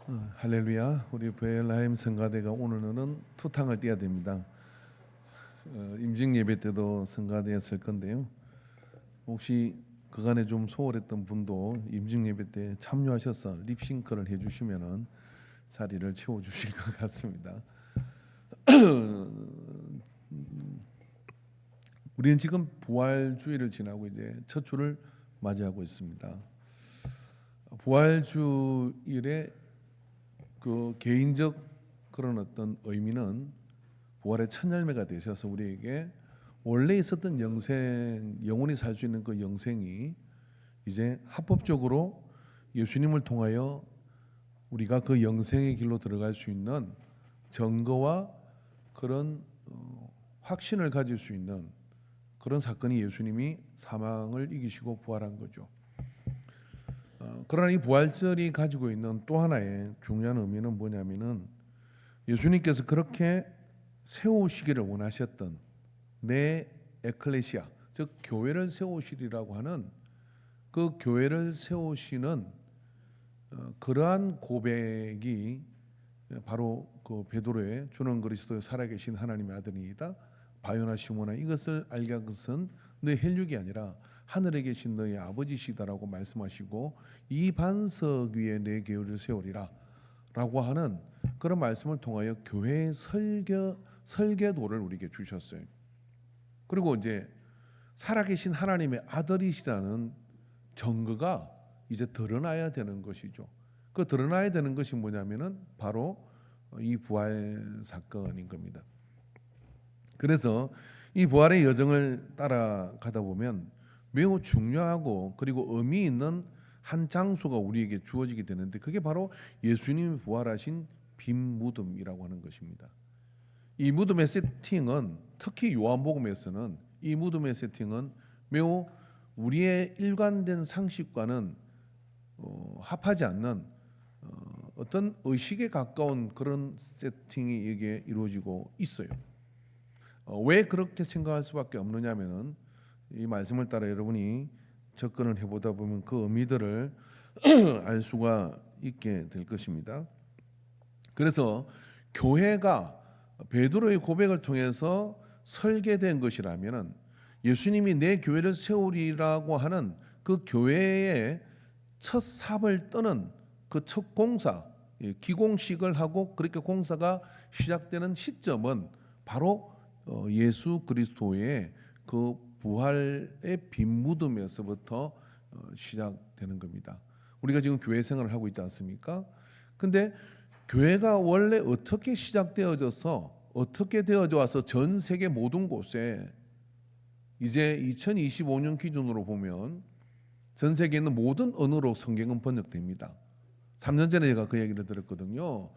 할렐루야. 우리 베엘라임 성가대가 오늘은 투탕을 띄어야 됩니다. 임직 예배 때도 성가대에 설 건데요. 혹시 그간에 좀 소홀했던 분도 임직 예배 때 참여하셔서 립싱크를 해주시면은 자리를 채워주실 것 같습니다. 우리는 지금 부활주일을 지나고 이제 첫 주를 맞이하고 있습니다. 부활주일에 그 개인적 그런 어떤 의미는 부활의 첫 열매가 되셔서 우리에게 원래 있었던 영생, 영원히 살 수 있는 그 영생이 이제 합법적으로 예수님을 통하여 우리가 그 영생의 길로 들어갈 수 있는 증거와 그런 확신을 가질 수 있는 그런 사건이 예수님이 사망을 이기시고 부활한 거죠. 그러나 이 부활절이 가지고 있는 또 하나의 중요한 의미는 뭐냐면은 예수님께서 그렇게 세우시기를 원하셨던 내 에클레시아, 즉 교회를 세우시리라고 하는 그 교회를 세우시는 그러한 고백이 바로 그 베드로의 주는 그리스도의 살아계신 하나님의 아들이다. 바요나 시몬아, 이것을 알게 한 것은 너의 혈육이 아니라 하늘에 계신 너의 아버지시다라고 말씀하시고 이 반석 위에 내 교회를 세우리라 라고 하는 그런 말씀을 통하여 교회의 설계도를 우리에게 주셨어요. 그리고 이제 살아계신 하나님의 아들이시라는 증거가 이제 드러나야 되는 것이죠. 그 드러나야 되는 것이 뭐냐면은 바로 이 부활 사건인 겁니다. 그래서 이 부활의 여정을 따라가다 보면 매우 중요하고 그리고 의미 있는 한 장소가 우리에게 주어지게 되는데 그게 바로 예수님이 부활하신 빈 무덤이라고 하는 것입니다. 이 무덤의 세팅은 특히 요한복음에서는 이 무덤의 세팅은 매우 우리의 일관된 상식과는 합하지 않는 어떤 의식에 가까운 그런 세팅이 이게 이루어지고 있어요. 왜 그렇게 생각할 수밖에 없느냐면은 이 말씀을 따라 여러분이 접근을 해보다 보면 그 의미들을 알 수가 있게 될 것입니다. 그래서 교회가 베드로의 고백을 통해서 설계된 것이라면은 예수님이 내 교회를 세우리라고 하는 그 교회의 첫 삽을 떠는 그 첫 공사, 기공식을 하고 그렇게 공사가 시작되는 시점은 바로 예수 그리스도의 그 부활의 빈 무덤에서부터 시작되는 겁니다. 우리가 지금 교회 생활을 하고 있지 않습니까? 근데 교회가 원래 어떻게 시작되어져서 어떻게 되어져 와서 전 세계 모든 곳에 이제 2025년 기준으로 보면 전 세계에 있는 모든 언어로 성경은 번역됩니다. 3년 전에 제가 그 얘기를 들었거든요.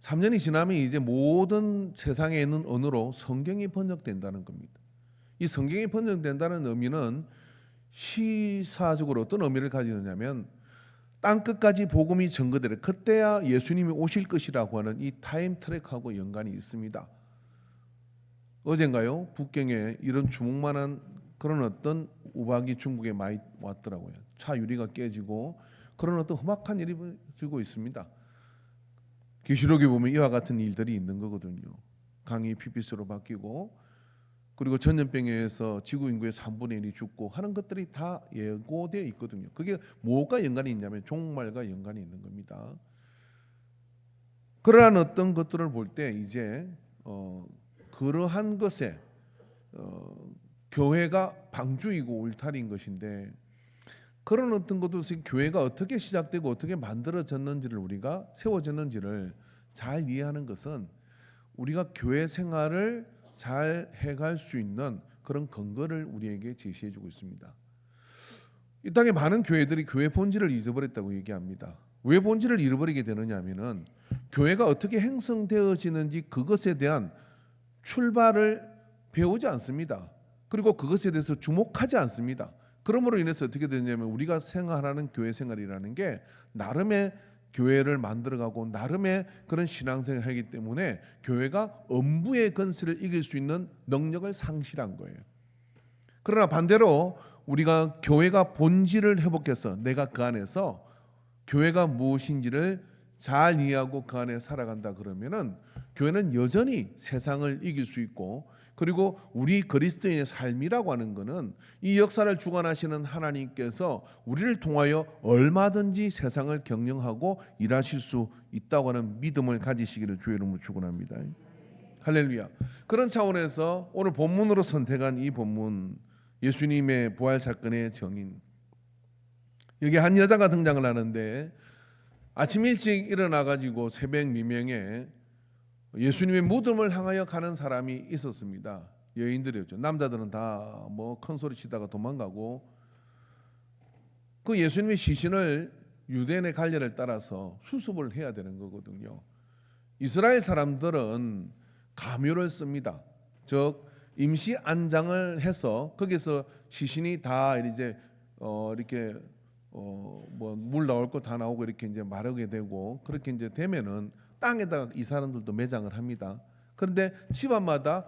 3년이 지나면 이제 모든 세상에 있는 언어로 성경이 번역된다는 겁니다. 이 성경이 번역된다는 의미는 시사적으로 어떤 의미를 가지느냐면 땅끝까지 복음이 전거되려 그때야 예수님이 오실 것이라고 하는 이 타임 트랙하고 연관이 있습니다. 어젠가요? 북경에 이런 주먹만한 그런 어떤 우박이 중국에 많이 왔더라고요. 차 유리가 깨지고 그런 어떤 험악한 일이 벌어지고 있습니다. 계시록에 보면 이와 같은 일들이 있는 거거든요. 강이 피빛으로 바뀌고 그리고 전염병에 의해서 지구 인구의 3분의 1이 죽고 하는 것들이 다 예고되어 있거든요. 그게 뭐가 연관이 있냐면 종말과 연관이 있는 겁니다. 그러한 어떤 것들을 볼 때 이제 그러한 것에 교회가 방주이고 울타리인 것인데 그런 어떤 것들이 교회가 어떻게 시작되고 어떻게 만들어졌는지를 우리가 세워졌는지를 잘 이해하는 것은 우리가 교회 생활을 잘 해갈 수 있는 그런 근거를 우리에게 제시해주고 있습니다. 이 땅에 많은 교회들이 교회 본질을 잊어버렸다고 얘기합니다. 왜 본질을 잃어버리게 되느냐 하면은 교회가 어떻게 형성되어지는지 그것에 대한 출발을 배우지 않습니다. 그리고 그것에 대해서 주목하지 않습니다. 그러므로 인해서 어떻게 되냐면 우리가 생활하는 교회 생활이라는 게 나름의 교회를 만들어가고 나름의 그런 신앙생활을 하기 때문에 교회가 엄부의 건설을 이길 수 있는 능력을 상실한 거예요. 그러나 반대로 우리가 교회가 본질을 회복해서 내가 그 안에서 교회가 무엇인지를 잘 이해하고 그 안에 살아간다 그러면은 교회는 여전히 세상을 이길 수 있고, 그리고 우리 그리스도인의 삶이라고 하는 것은 이 역사를 주관하시는 하나님께서 우리를 통하여 얼마든지 세상을 경영하고 일하실 수 있다고 하는 믿음을 가지시기를 주의 이름으로 축원합니다. 할렐루야. 그런 차원에서 오늘 본문으로 선택한 이 본문, 예수님의 부활 사건의 정인, 여기 한 여자가 등장을 하는데, 아침 일찍 일어나 가지고 새벽 미명에 예수님의 무덤을 향하여 가는 사람이 있었습니다. 여인들이었죠. 남자들은 다 뭐 큰 소리 치다가 도망가고, 그 예수님의 시신을 유대인의 관례를 따라서 수습을 해야 되는 거거든요. 이스라엘 사람들은 가묘를 씁니다. 즉 임시 안장을 해서 거기서 시신이 다 이제 이렇게 뭐 물 나올 거 다 나오고 이렇게 이제 마르게 되고, 그렇게 이제 되면은 땅에다가 이 사람들도 매장을 합니다. 그런데 집안마다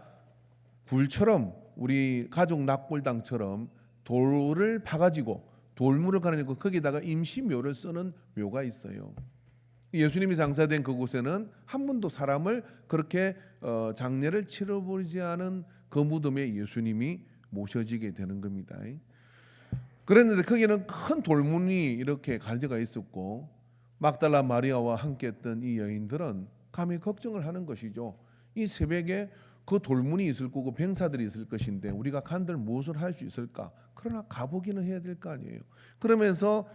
굴처럼, 우리 가족 낙골당처럼 돌을 파가지고 돌무를 가려내고 거기다가 임시묘를 쓰는 묘가 있어요. 예수님이 장사된 그곳에는 한 번도 사람을 그렇게 장례를 치러버리지 않은 그 무덤에 예수님이 모셔지게 되는 겁니다. 그랬는데 거기는 큰 돌문이 이렇게 갈려가 있었고, 막달라 마리아와 함께했던 이 여인들은 감히 걱정을 하는 것이죠. 이 새벽에 그 돌문이 있을 거고 병사들이 있을 것인데 우리가 간들 무엇을 할 수 있을까? 그러나 가보기는 해야 될 거 아니에요. 그러면서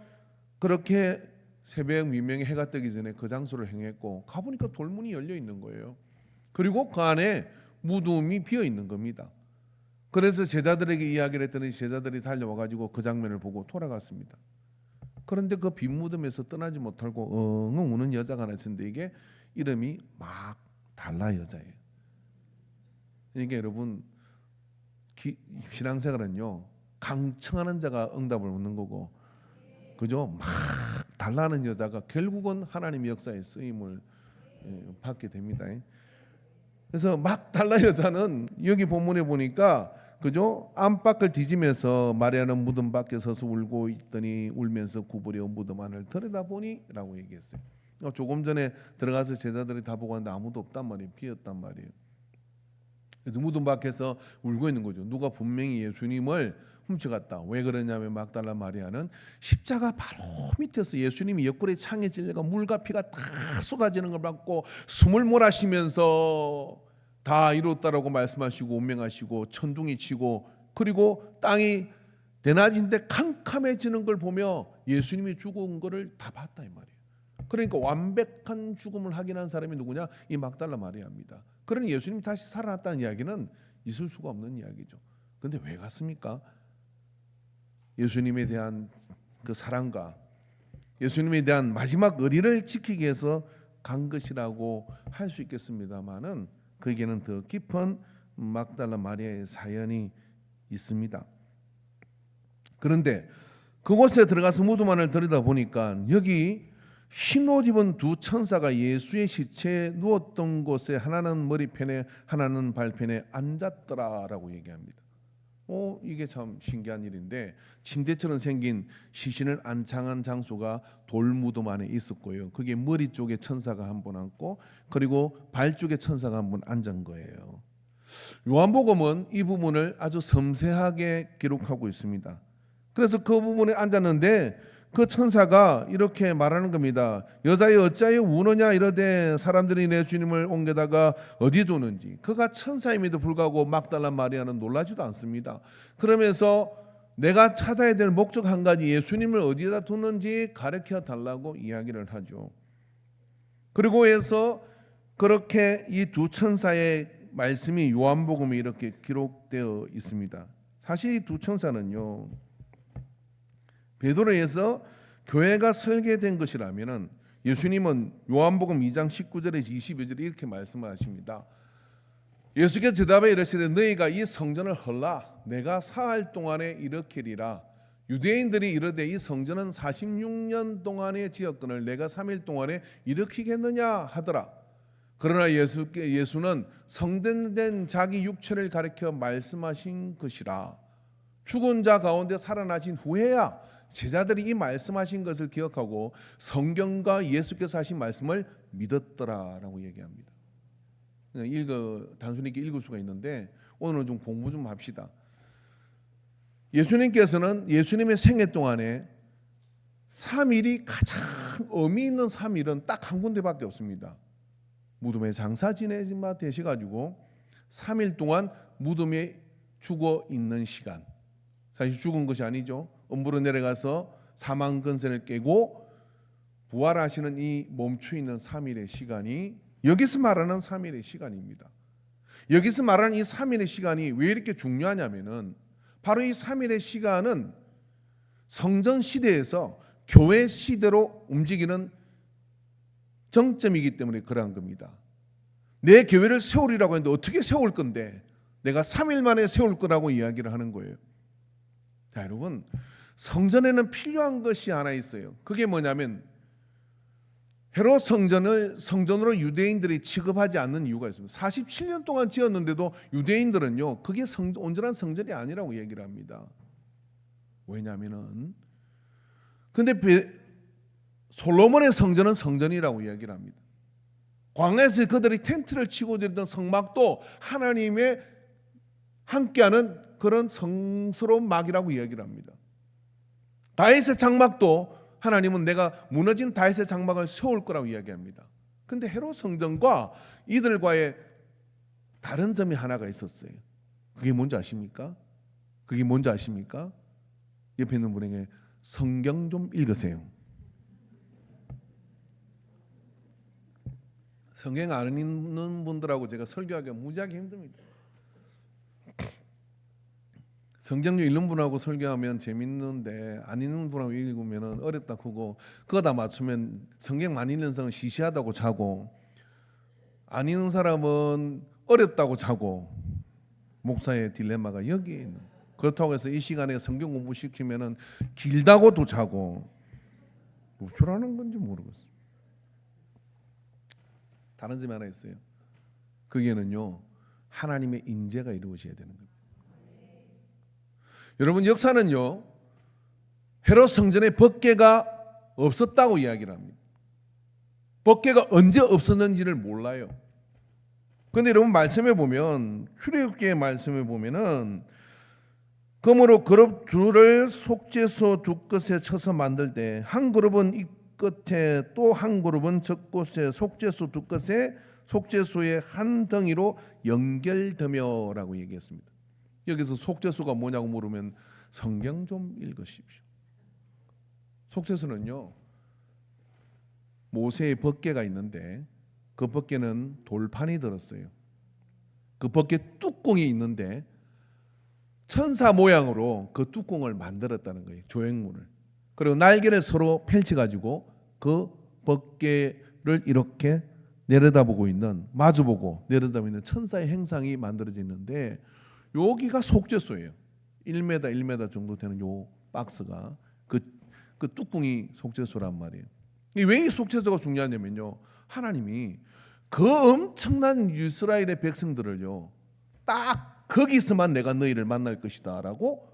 그렇게 새벽 미명에 해가 뜨기 전에 그 장소를 행했고, 가보니까 돌문이 열려 있는 거예요. 그리고 그 안에 무덤이 비어 있는 겁니다. 그래서 제자들에게 이야기를 했더니 제자들이 달려와 가지고 그 장면을 보고 돌아갔습니다. 그런데 그 빈 무덤에서 떠나지 못하고 엉엉 우는 여자가 하나 있었는데, 이게 이름이 막달라 여자예요. 이게 여러분, 신앙생활은요, 강청하는 자가 응답을 얻는 거고, 그죠? 막 달라는 여자가 결국은 하나님의 역사에 쓰임을 받게 됩니다. 그래서 막 달라 여자는 여기 본문에 보니까, 그죠? 안팎을 뒤지면서 마리아는 무덤 밖에 서서 울고 있더니 울면서 구부려 무덤 안을 들여다보니라고 얘기했어요. 조금 전에 들어가서 제자들이 다 보고 왔는데 아무도 없단 말이에요. 비었단 말이에요. 그래서 무덤 밖에서 울고 있는 거죠. 누가 분명히 예수님을 훔쳐갔다. 왜 그러냐면 막달라 마리아는 십자가 바로 밑에서 예수님이 옆구리 창에 찔려가 물과 피가 다 쏟아지는 걸 받고 숨을 몰아쉬면서 다 이뤘다라고 말씀하시고 운명하시고 천둥이 치고, 그리고 땅이 대낮인데 캄캄해지는 걸 보며 예수님이 죽은 거를 다 봤다 이 말이에요. 그러니까 완벽한 죽음을 확인한 사람이 누구냐? 이 막달라 마리아입니다. 그러니 예수님이 다시 살아났다는 이야기는 있을 수가 없는 이야기죠. 그런데 왜 갔습니까? 예수님에 대한 그 사랑과 예수님에 대한 마지막 의리를 지키기 위해서 간 것이라고 할 수 있겠습니다만은, 거기에는 더 깊은 막달라 마리아의 사연이 있습니다. 그런데 그곳에 들어가서 무덤 안을 들여다보니까 여기 흰옷 입은 두 천사가 예수의 시체에 누웠던 곳에 하나는 머리편에 하나는 발편에 앉았더라라고 얘기합니다. 이게 참 신기한 일인데, 침대처럼 생긴 시신을 안창한 장소가 돌무덤 안에 있었고요. 그게 머리 쪽에 천사가 한 분 앉고, 그리고 발 쪽에 천사가 한 분 앉은 거예요. 요한복음은 이 부분을 아주 섬세하게 기록하고 있습니다. 그래서 그 부분에 앉았는데 그 천사가 이렇게 말하는 겁니다. 여자여 어찌하여 우느냐 이러되 사람들이 내 주님을 옮겨다가 어디 두는지. 그가 천사임에도 불구하고 막달라 마리아는 놀라지도 않습니다. 그러면서 내가 찾아야 될 목적 한 가지, 예수님을 어디다 두는지 가르쳐 달라고 이야기를 하죠. 그리고 해서 그렇게 이 두 천사의 말씀이 요한복음에 이렇게 기록되어 있습니다. 사실 이 두 천사는요, 베드로에서 교회가 설계된 것이라면은, 예수님은 요한복음 2장 19절에서 22절에 이렇게 말씀하십니다. 예수께서 대답해 이르시되 너희가 이 성전을 헐라 내가 사흘 동안에 일으키리라. 유대인들이 이르되 이 성전은 46년 동안의 지었거늘 내가 3일 동안에 일으키겠느냐 하더라. 그러나 예수는 성전된 자기 육체를 가리켜 말씀하신 것이라. 죽은 자 가운데 살아나신 후에야 제자들이 이 말씀하신 것을 기억하고 성경과 예수께서 하신 말씀을 믿었더라라고 얘기합니다. 단순히 이렇게 읽을 수가 있는데 오늘은 좀 공부 좀 합시다. 예수님께서는 예수님의 생애 동안에 3일이 가장 의미 있는 3일은 딱 한 군데밖에 없습니다. 무덤에 장사 지내지마 되셔가지고 3일 동안 무덤에 죽어 있는 시간. 사실 죽은 것이 아니죠. 음부로 내려가서 사망 근세를 깨고 부활하시는 이 멈춰 있는 3일의 시간이 여기서 말하는 3일의 시간입니다. 여기서 말하는 이 3일의 시간이 왜 이렇게 중요하냐면은 바로 이 3일의 시간은 성전 시대에서 교회 시대로 움직이는 정점이기 때문에 그러한 겁니다. 내 교회를 세우리라고 했는데 어떻게 세울 건데 내가 3일 만에 세울 거라고 이야기를 하는 거예요. 자, 여러분, 성전에는 필요한 것이 하나 있어요. 그게 뭐냐면 헤롯 성전을 성전으로 유대인들이 취급하지 않는 이유가 있습니다. 47년 동안 지었는데도 유대인들은요, 그게 온전한 성전이 아니라고 얘기를 합니다. 왜냐하면은 근데 솔로몬의 성전은 성전이라고 이야기를 합니다. 광야에서 그들이 텐트를 치고 드리던 성막도 하나님의 함께하는 그런 성스러운 막이라고 이야기를 합니다. 다윗의 장막도 하나님은 내가 무너진 다윗의 장막을 세울 거라고 이야기합니다. 그런데 헤롯 성전과 이들과의 다른 점이 하나가 있었어요. 그게 뭔지 아십니까? 그게 뭔지 아십니까? 옆에 있는 분에게 성경 좀 읽으세요. 성경 안 읽는 분들하고 제가 설교하기가 무지하게 힘듭니다. 성경 읽는 분하고 설교하면 재밌는데 안 읽는 분하고 읽으면 어렵다 크고 그거 다 맞추면 성경 많이 읽는 사람은 시시하다고 자고 안 읽는 사람은 어렵다고 자고 목사의 딜레마가 여기에 있는. 그렇다고 해서 이 시간에 성경 공부 시키면은 길다고도 자고 무엇이라는 건지 모르겠어요. 다른 점이 하나 있어요. 그게는요, 하나님의 임재가 이루어져야 되는 겁니다. 여러분, 역사는요, 헤롯 성전에 법궤가 없었다고 이야기를 합니다. 법궤가 언제 없었는지를 몰라요. 그런데 여러분 말씀해 보면, 출애굽기의 말씀해 보면은 그러므로 그룹 둘을 속죄소 두 끝에 쳐서 만들 때 한 그룹은 이 끝에 또 한 그룹은 저 끝에 속죄소 두 끝에 속죄소의 한 덩이로 연결되며라고 얘기했습니다. 여기서 속죄소가 뭐냐고 물으면 성경 좀 읽으십시오. 속죄소는요, 모세의 법궤가 있는데 그 법궤는 돌판이 들었어요. 그 법궤 뚜껑이 있는데 천사 모양으로 그 뚜껑을 만들었다는 거예요. 조형물을. 그리고 날개를 서로 펼쳐가지고 그 법궤를 이렇게 내려다보고 있는, 마주보고 내려다보고 있는 천사의 행상이 만들어져 있는데 여기가 속죄소예요. 1m, 1m 정도 되는 요 박스가 그 뚜껑이 속죄소란 말이에요. 왜 이 속죄소가 중요하냐면요, 하나님이 그 엄청난 이스라엘의 백성들을요, 딱 거기서만 내가 너희를 만날 것이다 라고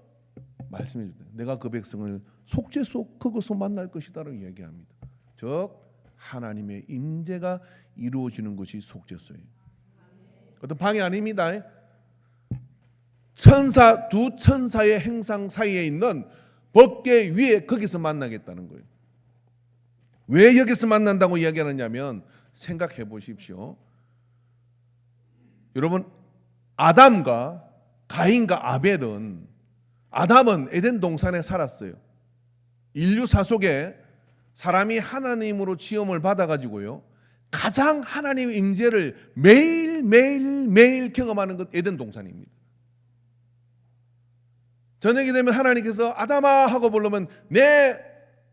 말씀해 주세요. 내가 그 백성을 속죄소 그것으로 만날 것이다 라고 이야기합니다. 즉 하나님의 임재가 이루어지는 것이 속죄소예요. 어떤 방해 아닙니다. 두 천사의 행상 사이에 있는 법궤 위에 거기서 만나겠다는 거예요. 왜 여기서 만난다고 이야기하느냐면 생각해 보십시오. 여러분, 아담과 가인과 아벨은, 아담은 에덴 동산에 살았어요. 인류사 속에 사람이 하나님으로 지음을 받아가지고요, 가장 하나님의 임재를 매일 경험하는 것 에덴 동산입니다. 저녁이 되면 하나님께서 아담아 하고 부르면 네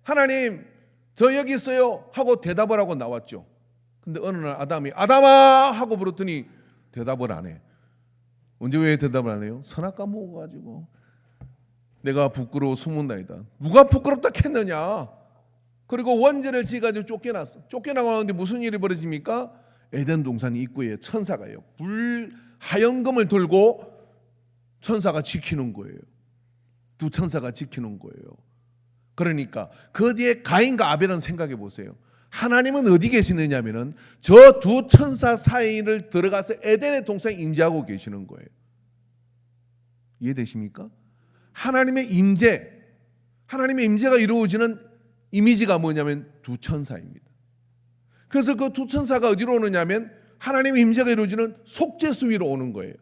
하나님 저 여기 있어요 하고 대답을 하고 나왔죠. 근데 어느 날 아담이 아담아 하고 부르더니 대답을 안 해. 언제 왜 대답을 안 해요? 선악과 먹어가지고 내가 부끄러워 숨은다이다. 누가 부끄럽다 했느냐. 그리고 원죄를 지어가지고 쫓겨났어. 쫓겨나가는데 무슨 일이 벌어집니까? 에덴 동산 입구에 천사가요, 하연금을 들고 천사가 지키는 거예요. 두 천사가 지키는 거예요. 그러니까 그 뒤에 가인과 아벨은 생각해 보세요. 하나님은 어디 계시느냐면은 저 두 천사 사이를 들어가서 에덴의 동산에 임재하고 계시는 거예요. 이해되십니까? 하나님의 임재가 이루어지는 이미지가 뭐냐면 두 천사입니다. 그래서 그 두 천사가 어디로 오느냐면 하나님의 임재가 이루어지는 속죄수 위로 오는 거예요.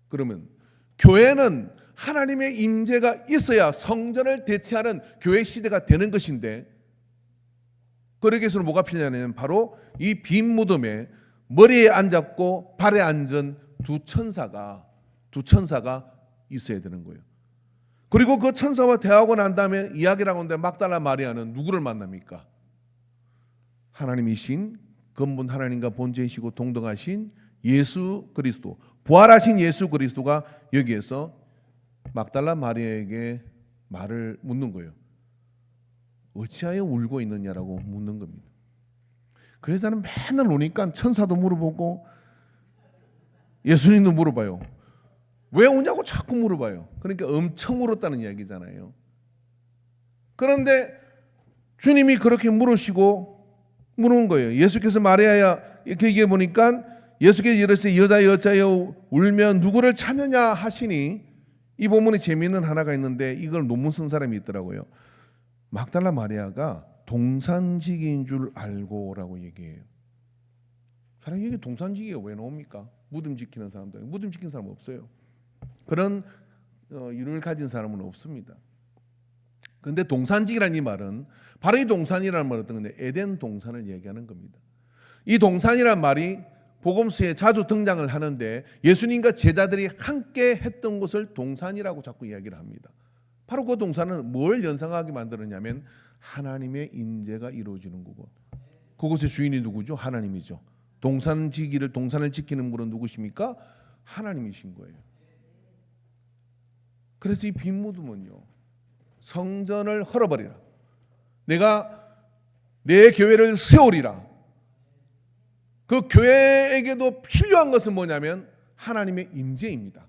그러면 교회는 하나님의 임재가 있어야 성전을 대체하는 교회 시대가 되는 것인데, 그러기 위해서는 뭐가 필요하냐면 바로 이 빈 무덤에 머리에 앉았고 발에 앉은 두 천사가 있어야 되는 거예요. 그리고 그 천사와 대화하고 난 다음에 이야기를 하는데 막달라 마리아는 누구를 만납니까? 하나님이신 근본 하나님과 본체이시고 동등하신 예수 그리스도, 부활하신 예수 그리스도가 여기에서 막달라 마리아에게 말을 묻는 거예요. 어찌하여 울고 있느냐라고 묻는 겁니다. 그 여자는 맨날 오니까 천사도 물어보고 예수님도 물어봐요. 왜 오냐고 자꾸 물어봐요. 그러니까 엄청 울었다는 이야기잖아요. 그런데 주님이 그렇게 물은 거예요. 예수께서 마리아야, 이렇게 얘기해 보니까 예수께서 이르시되 여자여 울면 누구를 찾느냐 하시니, 이 본문에 재미있는 하나가 있는데 이걸 논문 쓴 사람이 있더라고요. 막달라 마리아가 동산지기인 줄 알고라고 얘기해요. 사람이 이게 동산지기가 왜 나옵니까? 무덤 지키는 사람들, 무덤 지키는 사람 없어요. 그런 이론을 가진 사람은 없습니다. 그런데 동산지기라는 이 말은 바로 이 동산이라는 말은 어떤 건데 에덴 동산을 얘기하는 겁니다. 이 동산이라는 말이 복음서에 자주 등장을 하는데 예수님과 제자들이 함께 했던 곳을 동산이라고 자꾸 이야기를 합니다. 바로 그 동산은 뭘 연상하게 만들었냐면 하나님의 임재가 이루어지는 거고, 그곳의 주인이 누구죠? 하나님이죠. 동산을 지키는 분은 누구십니까? 하나님이신 거예요. 그래서 이 빈 무덤은요, 성전을 헐어버리라, 내가 내 교회를 세우리라. 그 교회에게도 필요한 것은 뭐냐면 하나님의 임재입니다.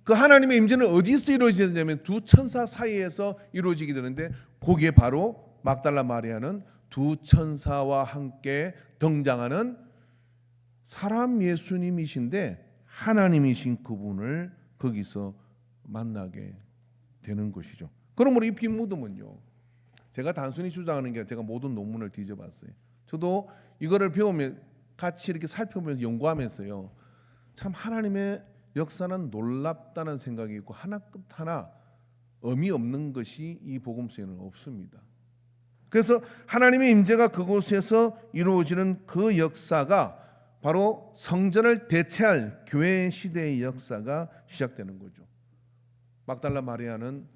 그 하나님의 임재는 어디서 이루어지냐면 두 천사 사이에서 이루어지게 되는데, 거기에 바로 막달라 마리아는 두 천사와 함께 등장하는 사람 예수님이신데 하나님이신 그분을 거기서 만나게 되는 것이죠. 그러므로 이 빈 무덤은요, 제가 단순히 주장하는 게 아니라 제가 모든 논문을 뒤져봤어요. 저도 이거를 배우면 같이 이렇게 살펴보면서 연구하면서요, 참 하나님의 역사는 놀랍다는 생각이 있고 하나 끝 하나 의미 없는 것이 이 복음서에는 없습니다. 그래서 하나님의 임재가 그곳에서 이루어지는 그 역사가 바로 성전을 대체할 교회 시대의 역사가 시작되는 거죠. 막달라 마리아는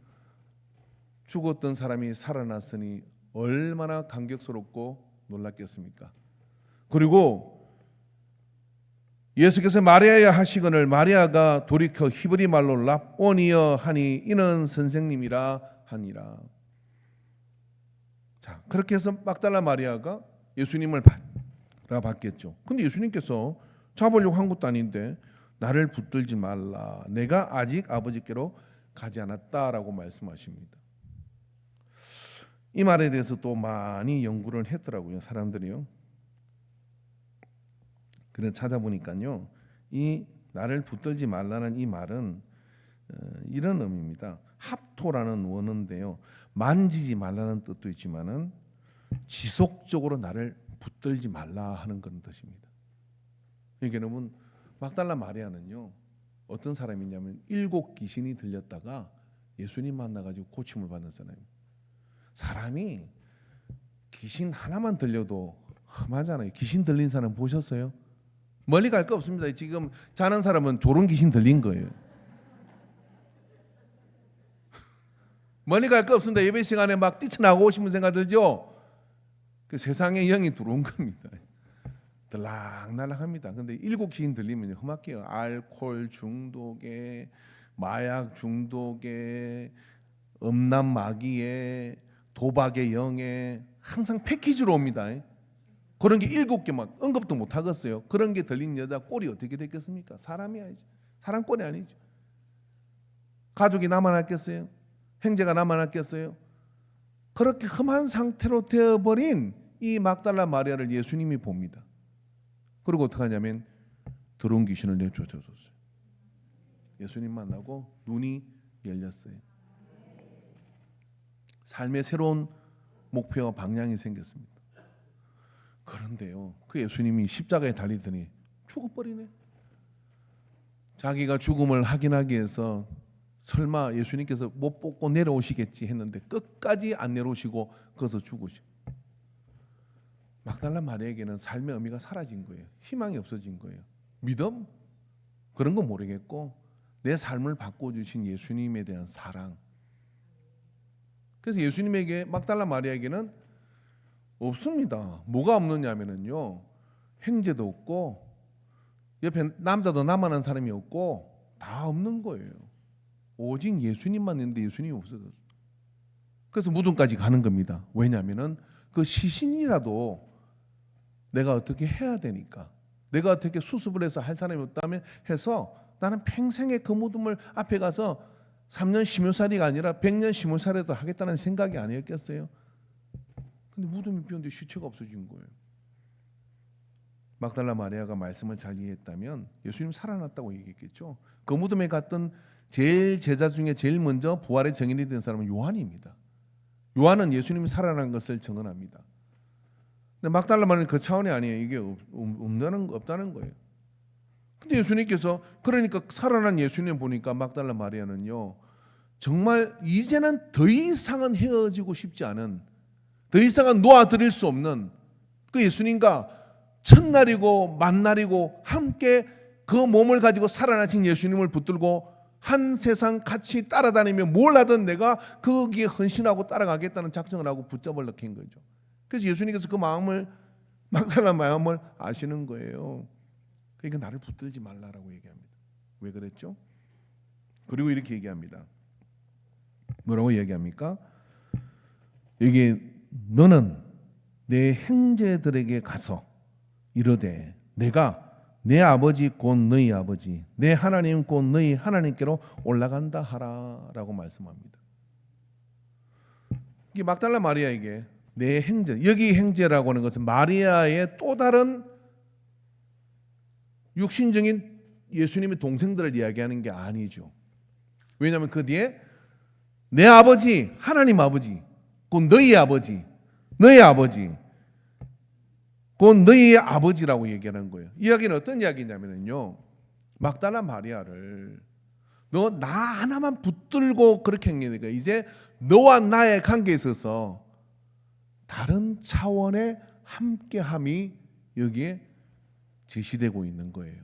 죽었던 사람이 살아났으니 얼마나 감격스럽고 놀랐겠습니까? 그리고 예수께서 마리아야 하시거늘 마리아가 돌이켜 히브리 말로 랍오니여 하니 이는 선생님이라 하니라. 자, 그렇게 해서 막달라 마리아가 예수님을 받겠죠. 근데 예수님께서 잡으려고 한 것도 아닌데 나를 붙들지 말라, 내가 아직 아버지께로 가지 않았다라고 말씀하십니다. 이 말에 대해서 또 많이 연구를 했더라고요, 사람들이요. 그래서 찾아보니까요, 이 나를 붙들지 말라는 이 말은 이런 의미입니다. 합토라는 원어인데요, 만지지 말라는 뜻도 있지만은 지속적으로 나를 붙들지 말라 하는 그런 뜻입니다. 여러분, 막달라 마리아는요, 어떤 사람이냐면 7 귀신이 들렸다가 예수님 만나가지고 고침을 받는 사람입니다. 사람이 귀신 하나만 들려도 험하잖아요. 귀신 들린 사람 보셨어요? 멀리 갈 거 없습니다. 지금 자는 사람은 졸은 귀신 들린 거예요. 멀리 갈 거 없습니다. 예배 시간에 막 뛰쳐나오고 싶은 생각 들죠? 그 세상에 영이 들어온 겁니다. 들락날락합니다. 근데 7 귀신 들리면 험할게요. 알코올 중독에, 마약 중독에, 음란 마귀에, 도박의 영에 항상 패키지로 옵니다. 그런 게 7개 막 언급도 못 하겠어요. 그런 게 들린 여자 꼴이 어떻게 됐겠습니까? 사람이 아니죠. 사람 꼴이 아니죠. 가족이 남아났겠어요? 형제가 남아났겠어요? 그렇게 험한 상태로 되어버린 이 막달라 마리아를 예수님이 봅니다. 그리고 어떻게 하냐면 더러운 귀신을 내쫓아줬어요. 예수님 만나고 눈이 열렸어요. 삶의 새로운 목표와 방향이 생겼습니다. 그런데요, 그 예수님이 십자가에 달리더니 죽어버리네. 자기가 죽음을 확인하기 위해서 설마 예수님께서 못 뽑고 내려오시겠지 했는데 끝까지 안 내려오시고 거기서 죽으시고, 막달라 마리아에게는 삶의 의미가 사라진 거예요. 희망이 없어진 거예요. 믿음? 그런 거 모르겠고 내 삶을 바꿔주신 예수님에 대한 사랑. 그래서 예수님에게, 막달라 마리아에게는 없습니다. 뭐가 없느냐면요, 형제도 없고 옆에 남자도 남아난 사람이 없고 다 없는 거예요. 오직 예수님만 있는데 예수님이 없어졌어요. 그래서 무덤까지 가는 겁니다. 왜냐하면은 그 시신이라도 내가 어떻게 해야 되니까, 내가 어떻게 수습을 해서 할 사람이 없다면 해서 나는 평생에 그 무덤을 앞에 가서 3년 시무살이가 아니라 100년 시무살이도 하겠다는 생각이 아니었겠어요? 근데 무덤이 비었는데 시체가 없어진 거예요. 막달라 마리아가 말씀을 잘 이해했다면 예수님 살아났다고 얘기했겠죠. 그 무덤에 갔던 제일 제자 중에 제일 먼저 부활의 증인이 된 사람은 요한입니다. 요한은 예수님이 살아난 것을 증언합니다. 근데 막달라 마리아는 그 차원이 아니에요. 이게 없다는 거예요. 근데 예수님께서, 그러니까 살아난 예수님 보니까 막달라 마리아는요, 정말 이제는 더 이상은 헤어지고 싶지 않은, 더 이상은 놓아드릴 수 없는 그 예수님과 첫날이고 만날이고 함께 그 몸을 가지고 살아나신 예수님을 붙들고 한 세상 같이 따라다니며 뭘 하든 내가 거기에 헌신하고 따라가겠다는 작정을 하고 붙잡을 넣힌 거죠. 그래서 예수님께서 그 마음을, 막달라 마음을 아시는 거예요. 그러니까 나를 붙들지 말라라고 얘기합니다. 왜 그랬죠? 그리고 이렇게 얘기합니다. 뭐라고 얘기합니까? 여기 너는 내 형제들에게 가서 이르되 내가 내 아버지 곧 너희 아버지, 내 하나님 곧 너희 하나님께로 올라간다 하라라고 말씀합니다. 이 막달라 마리아에게 내 형제, 여기 형제라고 하는 것은 마리아의 또 다른 육신적인 예수님의 동생들을 이야기하는 게 아니죠. 왜냐하면 그 뒤에 내 아버지, 하나님 아버지, 곧 너희 아버지, 너희 아버지, 곧 너희의 아버지라고 얘기하는 거예요. 이야기는 어떤 이야기냐면요, 막달라 마리아를 너 나 하나만 붙들고 그렇게 행하니까 이제 너와 나의 관계에 있어서 다른 차원의 함께함이 여기에 제시되고 있는 거예요.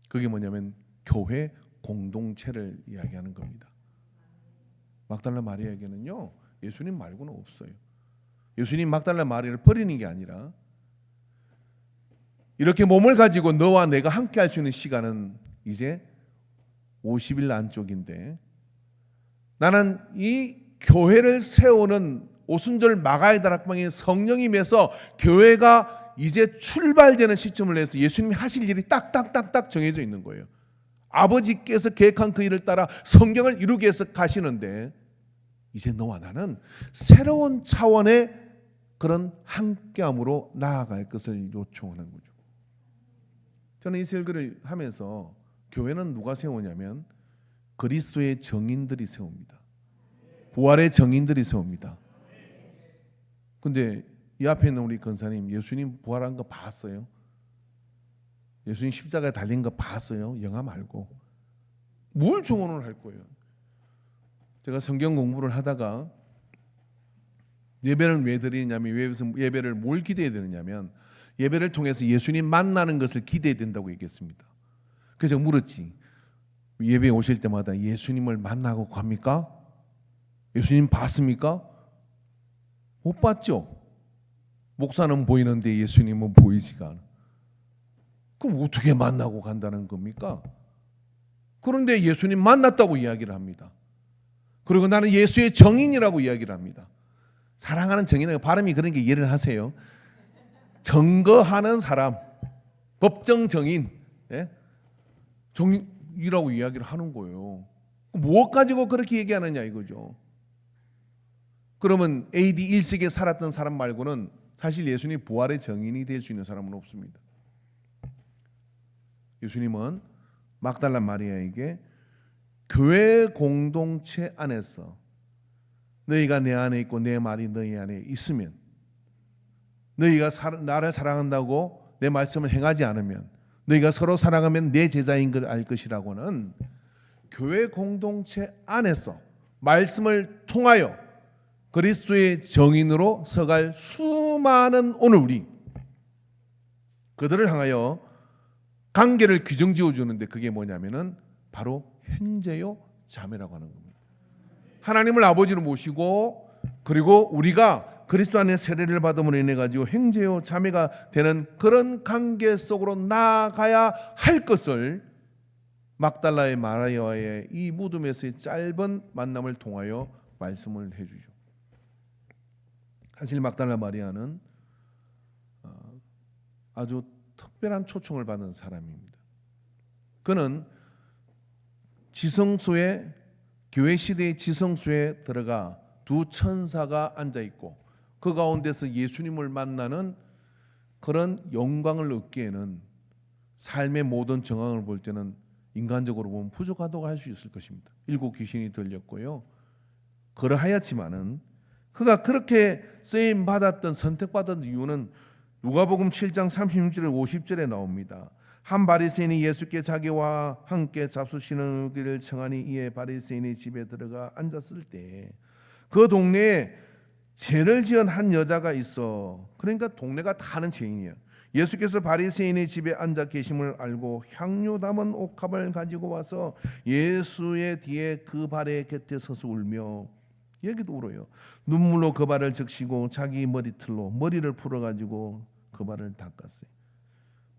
그게 뭐냐면 교회 공동체를 이야기하는 겁니다. 막달라 마리아에게는요, 예수님 말고는 없어요. 예수님 막달라 마리아를 버리는 게 아니라 이렇게 몸을 가지고 너와 내가 함께 할 수 있는 시간은 이제 50일 안쪽인데, 나는 이 교회를 세우는 오순절 마가의 다락방에 성령이 임해서 교회가 이제 출발되는 시점을 내서 예수님이 하실 일이 딱딱딱딱 정해져 있는 거예요. 아버지께서 계획한 그 일을 따라 성경을 이루기 위해서 가시는데, 이제 너와 나는 새로운 차원의 그런 함께함으로 나아갈 것을 요청하는 거죠. 저는 이 설교를 하면서 교회는 누가 세우냐면 그리스도의 정인들이 세웁니다. 부활의 정인들이 세웁니다. 근데 이 앞에 있는 우리 권사님, 예수님 부활한 거 봤어요? 예수님 십자가에 달린 거 봤어요? 영화 말고. 뭘 증언을 할 거예요? 제가 성경 공부를 하다가 예배는 왜 드리냐면, 예배를 뭘 기대해야 되느냐면 예배를 통해서 예수님 만나는 것을 기대해야 된다고 얘기했습니다. 그래서 물었지, 예배에 오실 때마다 예수님을 만나고 갑니까? 예수님 봤습니까? 못 봤죠. 목사는 보이는데 예수님은 보이지가 않아. 그럼 어떻게 만나고 간다는 겁니까? 그런데 예수님 만났다고 이야기를 합니다. 그리고 나는 예수의 정인이라고 이야기를 합니다. 사랑하는 정인은 발음이 그런 게 이해를 하세요. 증거하는 사람, 법정 정인, 예? 정인이라고 이야기를 하는 거예요. 무엇 가지고 그렇게 얘기하느냐 이거죠. 그러면 AD 1세기에 살았던 사람 말고는 사실 예수님이 부활의 증인이 될 수 있는 사람은 없습니다. 예수님은 막달라 마리아에게 교회 공동체 안에서 너희가 내 안에 있고 내 말이 너희 안에 있으면, 너희가 나를 사랑한다고 내 말씀을 행하지 않으면, 너희가 서로 사랑하면 내 제자인 걸 알 것이라고는 교회 공동체 안에서 말씀을 통하여 그리스도의 정인으로 서갈 수많은 오늘 우리 그들을 향하여 관계를 규정 지어주는데, 그게 뭐냐면은 바로 형제요 자매라고 하는 겁니다. 하나님을 아버지로 모시고, 그리고 우리가 그리스도 안에 세례를 받음으로 인해 가지고 형제요 자매가 되는 그런 관계 속으로 나아가야 할 것을 막달라의 마리아와의 이 무덤에서의 짧은 만남을 통하여 말씀을 해주죠. 사실 막달라 마리아는 아주 특별한 초청을 받은 사람입니다. 그는 지성소에, 교회 시대의 지성소에 들어가 두 천사가 앉아 있고 그 가운데서 예수님을 만나는 그런 영광을 얻기에는 삶의 모든 정황을 볼 때는 인간적으로 보면 부족하다고 할 수 있을 것입니다. 7 귀신이 들렸고요. 그러하였지만은 그가 그렇게 쓰임 받았던, 선택받은 이유는 누가복음 7장 36절에 50절에 나옵니다. 한 바리새인이 예수께 자기와 함께 잡수시는 청하니 이에 바리새인의 집에 들어가 앉았을 때 그 동네에 죄를 지은 한 여자가 있어. 그러니까 동네가 다 아는 죄인이야. 예수께서 바리새인의 집에 앉아 계심을 알고 향유 담은 옥합을 가지고 와서 예수의 뒤에 그 발의 곁에 서서 울며, 여기도 울어요. 눈물로 그 발을 적시고 자기 머리틀로 머리를 풀어가지고 그 발을 닦았어요.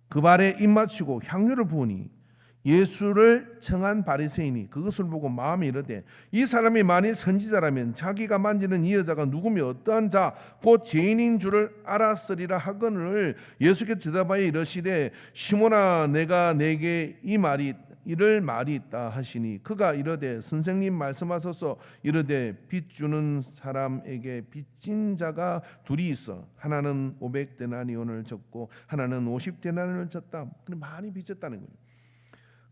그 발에 입 맞추고 향유를 부으니 예수를 청한 바리새인이 그것을 보고 마음에 이르되 이 사람이 만일 선지자라면 자기가 만지는 이 여자가 누구며 어떠한 자 곧 죄인인 줄을 알았으리라 하거늘 예수께 대답하여 이르시되 시몬아 내가 내게 이를 말이 있다 하시니 그가 이르되 선생님 말씀하소서. 이르되 빚 주는 사람에게 빚진 자가 둘이 있어 하나는 500데나리온을 졌고 하나는 50데나리온을 졌다. 많이 빚졌다는 거예요.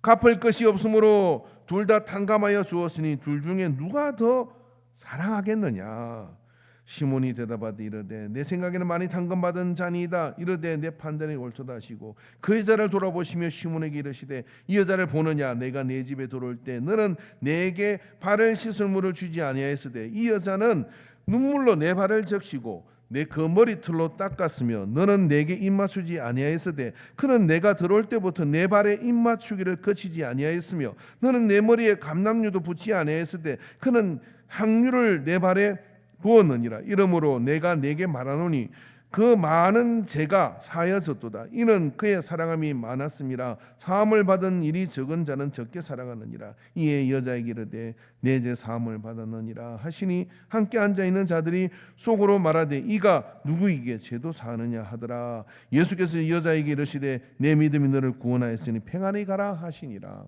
갚을 것이 없으므로 둘 다 탕감하여 주었으니 둘 중에 누가 더 사랑하겠느냐. 시몬이 대답하되 이르되 내 생각에는 많이 탕감받은 자니이다. 이르되 내 판단이 옳도다 하시고 그 여자를 돌아보시며 시몬에게 이르시되 이 여자를 보느냐. 내가 내 집에 들어올 때 너는 내게 발을 씻을 물을 주지 아니하였으되 이 여자는 눈물로 내 발을 적시고 내 그 머리털로 닦았으며 너는 내게 입맞추지 아니하였으되 그는 내가 들어올 때부터 내 발에 입맞추기를 거치지 아니하였으며 너는 내 머리에 감람유도 붓지 아니하였으되 그는 향유를 내 발에 부었느니라. 이러므로 내가 내게 말하노니 그 많은 죄가 사하여졌도다. 이는 그의 사랑함이 많았음이라. 사함을 받은 일이 적은 자는 적게 사랑하느니라. 이에 여자에게 이르되 내 죄 사함을 받았느니라 하시니 함께 앉아있는 자들이 속으로 말하되 이가 누구에게 죄도 사하느냐 하더라. 예수께서 여자에게 이르시되 내 믿음이 너를 구원하였으니 평안히 가라 하시니라.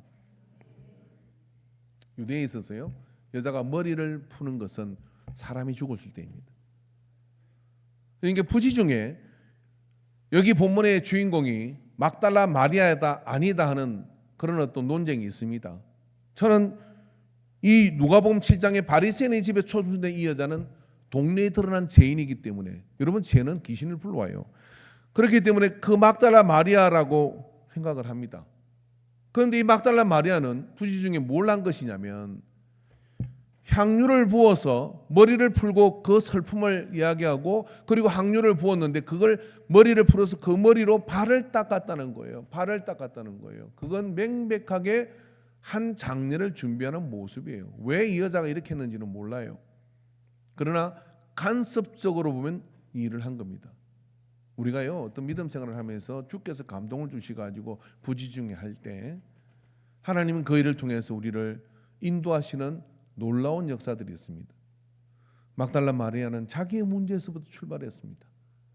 유대에 있어서요, 여자가 머리를 푸는 것은 사람이 죽었을 때입니다. 그러니까 부지 중에 여기 본문의 주인공이 막달라 마리아다 아니다 하는 그런 어떤 논쟁이 있습니다. 저는 이 누가복음 7장의 바리새인의 집에 초청된 이 여자는 동네에 드러난 죄인이기 때문에, 여러분 죄는 귀신을 불러와요. 그렇기 때문에 그 막달라 마리아라고 생각을 합니다. 그런데 이 막달라 마리아는 부지 중에 뭘 한 것이냐면 향유를 부어서 머리를 풀고 그 슬픔을 이야기하고, 그리고 향유를 부었는데 그걸 머리를 풀어서 그 머리로 발을 닦았다는 거예요. 발을 닦았다는 거예요. 그건 명백하게 한 장례를 준비하는 모습이에요. 왜 이 여자가 이렇게 했는지는 몰라요. 그러나 간섭적으로 보면 이 일을 한 겁니다. 우리가요 어떤 믿음 생활을 하면서 주께서 감동을 주시가지고 부지중에 할 때 하나님은 그 일을 통해서 우리를 인도하시는 놀라운 역사들이 있습니다. 막달라 마리아는 자기의 문제에서부터 출발했습니다.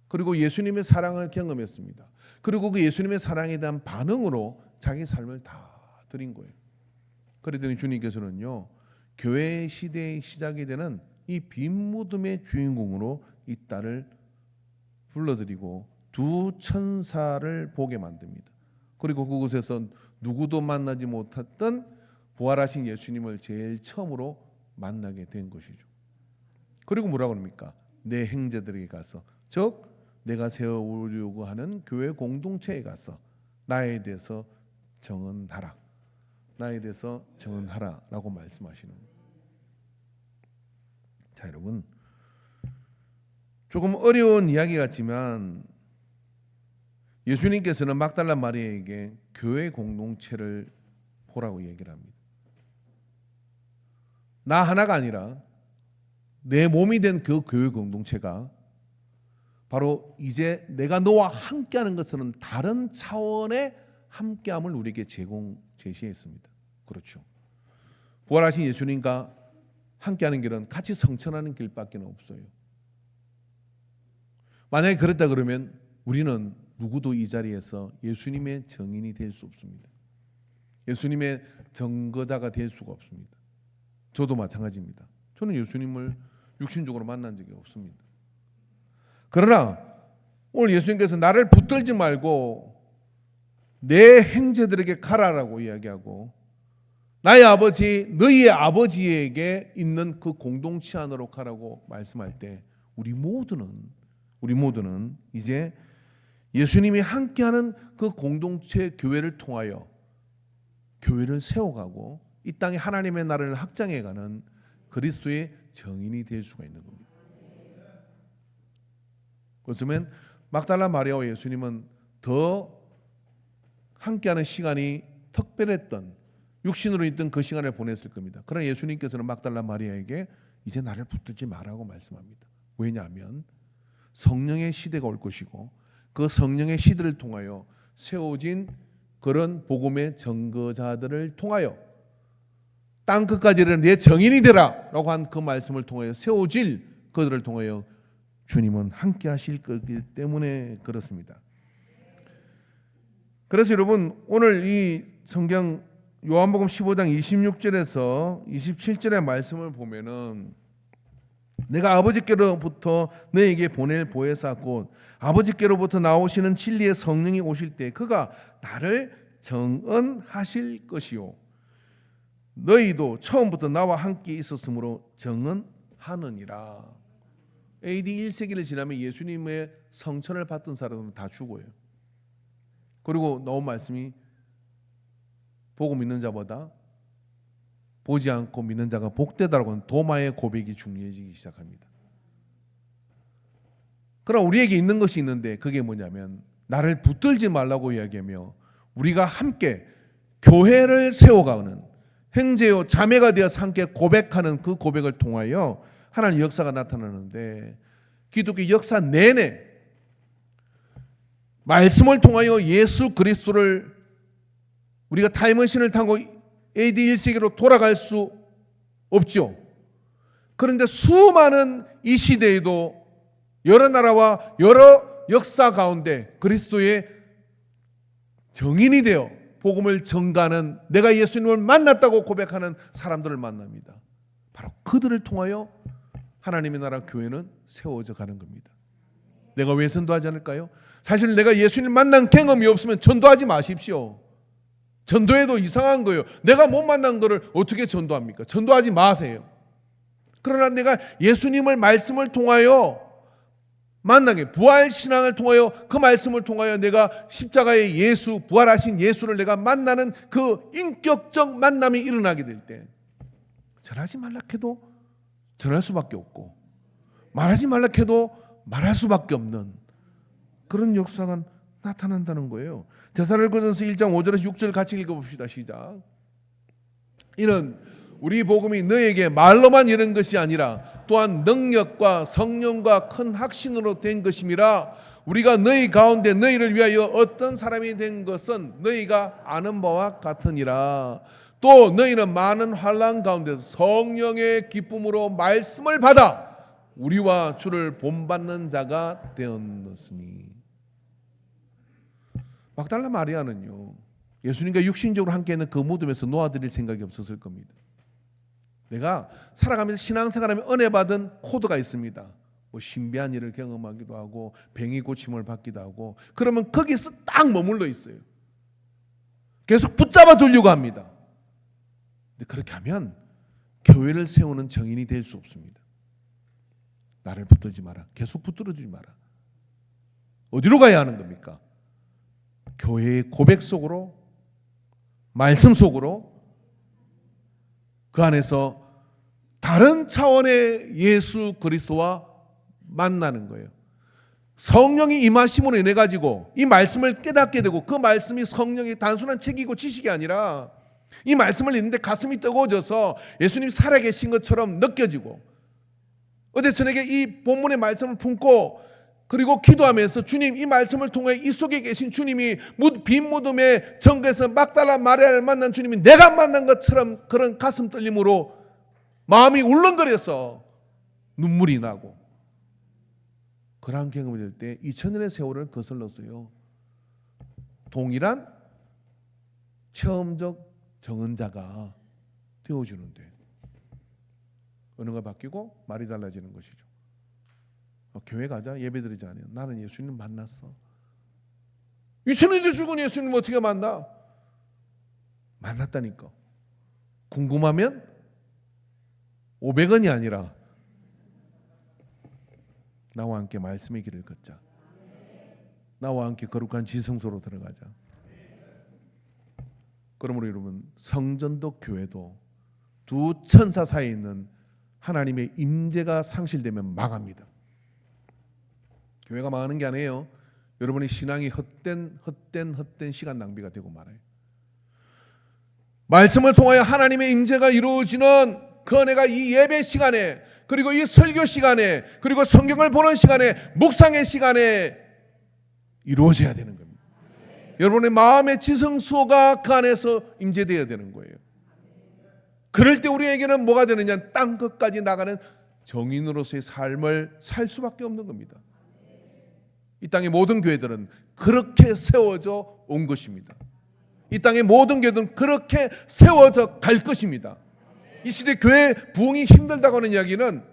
그리고 예수님의 사랑을 경험했습니다. 그리고 그 예수님의 사랑에 대한 반응으로 자기 삶을 다 드린 거예요. 그랬더니 주님께서는요, 교회 시대의 시작이 되는 이 빈 무덤의 주인공으로 이 딸을 불러들이고 두 천사를 보게 만듭니다. 그리고 그곳에서 누구도 만나지 못했던 부활하신 예수님을 제일 처음으로 만나게 된 것이죠. 그리고 뭐라고 합니까? 내 형제들에게 가서, 즉 내가 세우려고 하는 교회 공동체에 가서 나에 대해서 증언하라. 나에 대해서 증언하라라고 말씀하시는 거예요. 자, 여러분, 조금 어려운 이야기 같지만 예수님께서는 막달라 마리아에게 교회 공동체를 보라고 얘기를 합니다. 나 하나가 아니라 내 몸이 된 그 교회 공동체가 바로 이제 내가 너와 함께하는 것은 다른 차원의 함께함을 우리에게 제시했습니다. 그렇죠. 부활하신 예수님과 함께하는 길은 같이 성천하는 길밖에 없어요. 만약에 그랬다 그러면 우리는 누구도 이 자리에서 예수님의 증인이 될 수 없습니다. 예수님의 증거자가 될 수가 없습니다. 저도 마찬가지입니다. 저는 예수님을 육신적으로 만난 적이 없습니다. 그러나 오늘 예수님께서 나를 붙들지 말고 내 형제들에게 가라라고 이야기하고 나의 아버지, 너희의 아버지에게 있는 그 공동체 안으로 가라고 말씀할 때 우리 모두는 이제 예수님이 함께하는 그 공동체 교회를 통하여 교회를 세워가고 이 땅에 하나님의 나라를 확장해가는 그리스도의 증인이 될 수가 있는 겁니다. 어쩌면 막달라 마리아와 예수님은 더 함께하는 시간이 특별했던, 육신으로 있던 그 시간을 보냈을 겁니다. 그러나 예수님께서는 막달라 마리아에게 이제 나를 붙들지 말라고 말씀합니다. 왜냐하면 성령의 시대가 올 것이고 그 성령의 시대를 통하여 세워진 그런 복음의 증거자들을 통하여 땅 끝까지는 내 증인이 되라 라고 한 그 말씀을 통하여 세워질 그들을 통하여 주님은 함께 하실 거기 때문에 그렇습니다. 그래서 여러분, 오늘 이 성경 요한복음 15장 26절에서 27절의 말씀을 보면은 내가 아버지께로부터 너에게 보낼 보혜사 곧 아버지께로부터 나오시는 진리의 성령이 오실 때 그가 나를 증언하실 것이요 너희도 처음부터 나와 함께 있었으므로 증언하느니라. AD 1세기를 지나면 예수님의 성천을 받던 사람은 다 죽어요. 그리고 나온 말씀이 보고 믿는 자보다 보지 않고 믿는 자가 복되다라고 하는 도마의 고백이 중요해지기 시작합니다. 그러나 우리에게 있는 것이 있는데 그게 뭐냐면 나를 붙들지 말라고 이야기하며 우리가 함께 교회를 세워가는 형제요 자매가 되어서 함께 고백하는 그 고백을 통하여 하나님의 역사가 나타나는데 기독교 역사 내내 말씀을 통하여 예수 그리스도를 우리가 타임머신을 타고 AD 1세기로 돌아갈 수 없죠. 그런데 수많은 이 시대에도 여러 나라와 여러 역사 가운데 그리스도의 정인이 되어 복음을 전가하는 내가 예수님을 만났다고 고백하는 사람들을 만납니다. 바로 그들을 통하여 하나님의 나라 교회는 세워져 가는 겁니다. 내가 왜 전도하지 않을까요? 사실 내가 예수님 만난 경험이 없으면 전도하지 마십시오. 전도해도 이상한 거예요. 내가 못 만난 거를 어떻게 전도합니까? 전도하지 마세요. 그러나 내가 예수님을 말씀을 통하여 만나게 부활신앙을 통하여 그 말씀을 통하여 내가 십자가의 예수 부활하신 예수를 내가 만나는 그 인격적 만남이 일어나게 될 때 전하지 말라 해도 전할 수밖에 없고 말하지 말라 해도 말할 수밖에 없는 그런 역사가 나타난다는 거예요. 데살로니가전서 1장 5절에서 6절 같이 읽어봅시다. 시작. 이는 우리 복음이 너에게 말로만 이른 것이 아니라 또한 능력과 성령과 큰 확신으로 된 것임이라. 우리가 너희 가운데 너희를 위하여 어떤 사람이 된 것은 너희가 아는 바와 같으니라. 또 너희는 많은 환난 가운데서 성령의 기쁨으로 말씀을 받아 우리와 주를 본받는 자가 되었으니. 막달라 마리아는요 예수님과 육신적으로 함께 있는 그 무덤에서 놓아드릴 생각이 없었을 겁니다. 내가 살아가면서 신앙생활하면 은혜 받은 코드가 있습니다. 뭐 신비한 일을 경험하기도 하고 병이 고침을 받기도 하고, 그러면 거기서 딱 머물러 있어요. 계속 붙잡아 두려고 합니다. 근데 그렇게 하면 교회를 세우는 정인이 될 수 없습니다. 나를 붙들지 마라. 계속 붙들어주지 마라. 어디로 가야 하는 겁니까? 교회의 고백 속으로, 말씀 속으로, 그 안에서 다른 차원의 예수 그리스도와 만나는 거예요. 성령이 임하심으로 인해 가지고 이 말씀을 깨닫게 되고, 그 말씀이 성령의 단순한 책이고 지식이 아니라 이 말씀을 읽는데 가슴이 뜨거워져서 예수님 살아계신 것처럼 느껴지고, 어제 저녁에 이 본문의 말씀을 품고 그리고 기도하면서 주님, 이 말씀을 통해 이 속에 계신 주님이 빈 무덤의 정거에서 막달라 마리아를 만난 주님이 내가 만난 것처럼 그런 가슴 떨림으로 마음이 울렁거려서 눈물이 나고, 그러한 경험이 될 때 2000년의 세월을 거슬러서요, 동일한 체험적 정언자가 되어주는데, 언어가 바뀌고 말이 달라지는 것이죠. 교회 가자, 예배 드리자 아니에요. 나는 예수님 만났어. 2000년째 죽은 예수님 어떻게 만나? 만났다니까. 궁금하면 500원이 아니라 나와 함께 말씀의 길을 걷자. 나와 함께 거룩한 지성소로 들어가자. 그러므로 여러분, 성전도 교회도 두 천사 사이에 있는 하나님의 임재가 상실되면 망합니다. 교회가 망하는 게 아니에요. 여러분의 신앙이 헛된 시간 낭비가 되고 말아요. 말씀을 통하여 하나님의 임재가 이루어지는 그 은혜가 이 예배 시간에, 그리고 이 설교 시간에, 그리고 성경을 보는 시간에, 묵상의 시간에 이루어져야 되는 겁니다. 여러분의 마음의 지성소가 그 안에서 임재되어야 되는 거예요. 그럴 때 우리에게는 뭐가 되느냐? 땅 끝까지 나가는 정인으로서의 삶을 살 수밖에 없는 겁니다. 이 땅의 모든 교회들은 그렇게 세워져 온 것입니다. 이 땅의 모든 교회들은 그렇게 세워져 갈 것입니다. 이 시대 교회 부흥이 힘들다고 하는 이야기는